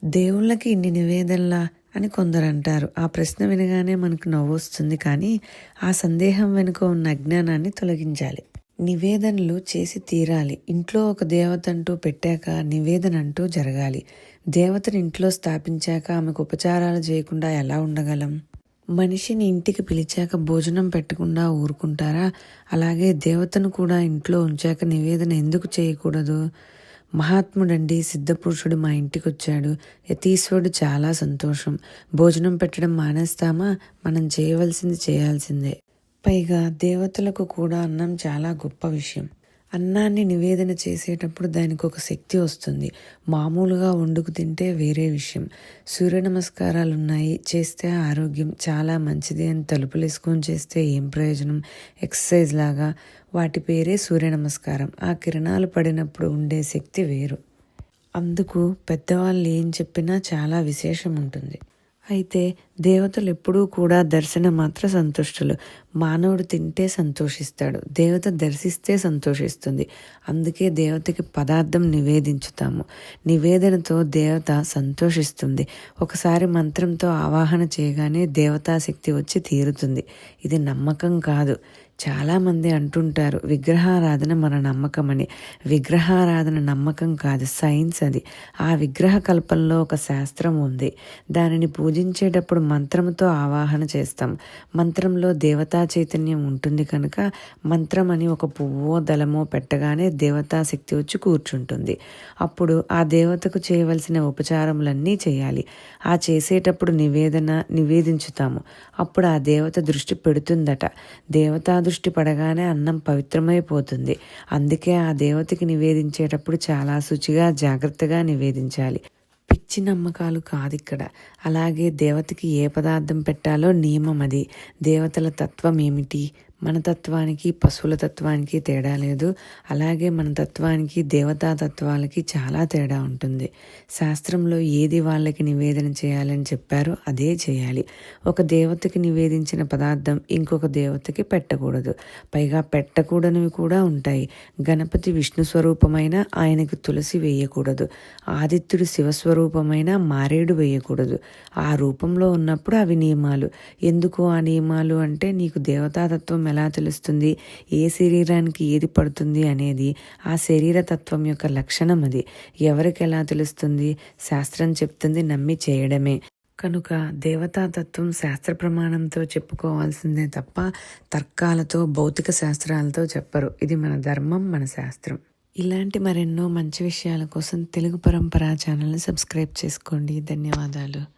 దేవుళ్ళకి ఇన్ని నివేదనలా అని కొందరంటారు. ఆ ప్రశ్న వినగానే మనకు నవ్వొస్తుంది. కానీ ఆ సందేహం వెనుక ఉన్న అజ్ఞానాన్ని తొలగించాలి. నివేదనలు చేసి తీరాలి. ఇంట్లో ఒక దేవతంటూ పెట్టాక నివేదన అంటూ జరగాలి. దేవతను ఇంట్లో స్థాపించాక ఆమెకు ఉపచారాలు చేయకుండా ఎలా ఉండగలం? మనిషిని ఇంటికి పిలిచాక భోజనం పెట్టకుండా ఊరుకుంటారా? అలాగే దేవతను కూడా ఇంట్లో ఉంచాక నివేదన ఎందుకు చేయకూడదు? మహాత్ముడండి సిద్ధపురుషుడు మా ఇంటికొచ్చాడు. యతీశ్వరుడు చాలా సంతోషం. భోజనం పెట్టడం మానేస్తామా? మనం చేయవలసింది చేయాల్సిందే. పైగా దేవతలకు కూడా అన్నం చాలా గొప్ప విషయం. అన్నాన్ని నివేదన చేసేటప్పుడు దానికి ఒక శక్తి వస్తుంది. మామూలుగా వండుకు తింటే వేరే విషయం. సూర్య నమస్కారాలు ఉన్నాయి, చేస్తే ఆరోగ్యం చాలా మంచిది అని తలుపులేసుకొని చేస్తే ఏం ప్రయోజనం? ఎక్సర్సైజ్ లాగా. వాటి పేరే సూర్య నమస్కారం. ఆ కిరణాలు పడినప్పుడు ఉండే శక్తి వేరు. అందుకు పెద్దవాళ్ళు ఏం చెప్పినా చాలా విశేషం ఉంటుంది. అయితే దేవతలు ఎప్పుడూ కూడా దర్శన మాత్ర సంతుష్టులు. మానవుడు తింటే సంతోషిస్తాడు, దేవత దర్శిస్తే సంతోషిస్తుంది. అందుకే దేవతకి పదార్థం నివేదించుతాము. నివేదనతో దేవత సంతోషిస్తుంది. ఒకసారి మంత్రంతో ఆవాహన చేయగానే దేవతాశక్తి వచ్చి తీరుతుంది. ఇది నమ్మకం కాదు. చాలామంది అంటుంటారు విగ్రహారాధన మన నమ్మకం అని. విగ్రహారాధన నమ్మకం కాదు, సైన్స్ అది. ఆ విగ్రహ కల్పంలో ఒక శాస్త్రం ఉంది. దానిని పూజించేటప్పుడు మంత్రంతో ఆవాహన చేస్తాం. మంత్రంలో దేవతా చైతన్యం ఉంటుంది కనుక మంత్రం అని ఒక పువ్వో దళమో పెట్టగానే దేవతా శక్తి వచ్చి కూర్చుంటుంది. అప్పుడు ఆ దేవతకు చేయవలసిన ఉపచారములన్నీ చేయాలి. ఆ చేసేటప్పుడు నివేదించుతాము. అప్పుడు ఆ దేవత దృష్టి పెడుతుందట. దేవతా దృష్టి పడగానే అన్నం పవిత్రమైపోతుంది. అందుకే ఆ దేవతకి నివేదించేటప్పుడు చాలా శుచిగా జాగ్రత్తగా నివేదించాలి. పిచ్చి నమ్మకాలు కాదిక్కడ. అలాగే దేవతకి ఏ పదార్థం పెట్టాలో నియమం అది. దేవతల తత్వం ఏమిటి? మన తత్వానికి పశువుల తత్వానికి తేడా లేదు. అలాగే మన తత్వానికి దేవతా తత్వాలకి చాలా తేడా ఉంటుంది. శాస్త్రంలో ఏది వాళ్ళకి నివేదన చేయాలని చెప్పారో అదే చేయాలి. ఒక దేవతకి నివేదించిన పదార్థం ఇంకొక దేవతకి పెట్టకూడదు. పైగా పెట్టకూడనివి కూడా ఉంటాయి. గణపతి విష్ణు స్వరూపమైన ఆయనకు తులసి వేయకూడదు. ఆదిత్యుడు శివస్వరూపమైన మారేడు వేయకూడదు. ఆ రూపంలో ఉన్నప్పుడు అవి నియమాలు. ఎందుకు ఆ నియమాలు అంటే నీకు దేవతాతత్వం ఎలా తెలుస్తుంది, ఏ శరీరానికి ఏది పడుతుంది అనేది ఆ శరీర తత్వం యొక్క లక్షణం అది. ఎవరికి ఎలా తెలుస్తుంది? శాస్త్రం చెప్తుంది, నమ్మి చేయడమే. కనుక దేవతాతత్వం శాస్త్ర ప్రమాణంతో చెప్పుకోవాల్సిందే తప్ప తర్కాలతో భౌతిక శాస్త్రాలతో చెప్పరు. ఇది మన ధర్మం, మన శాస్త్రం. ఇలాంటి మరెన్నో మంచి విషయాల కోసం తెలుగు పరంపర ఛానల్ని సబ్స్క్రైబ్ చేసుకోండి. ధన్యవాదాలు.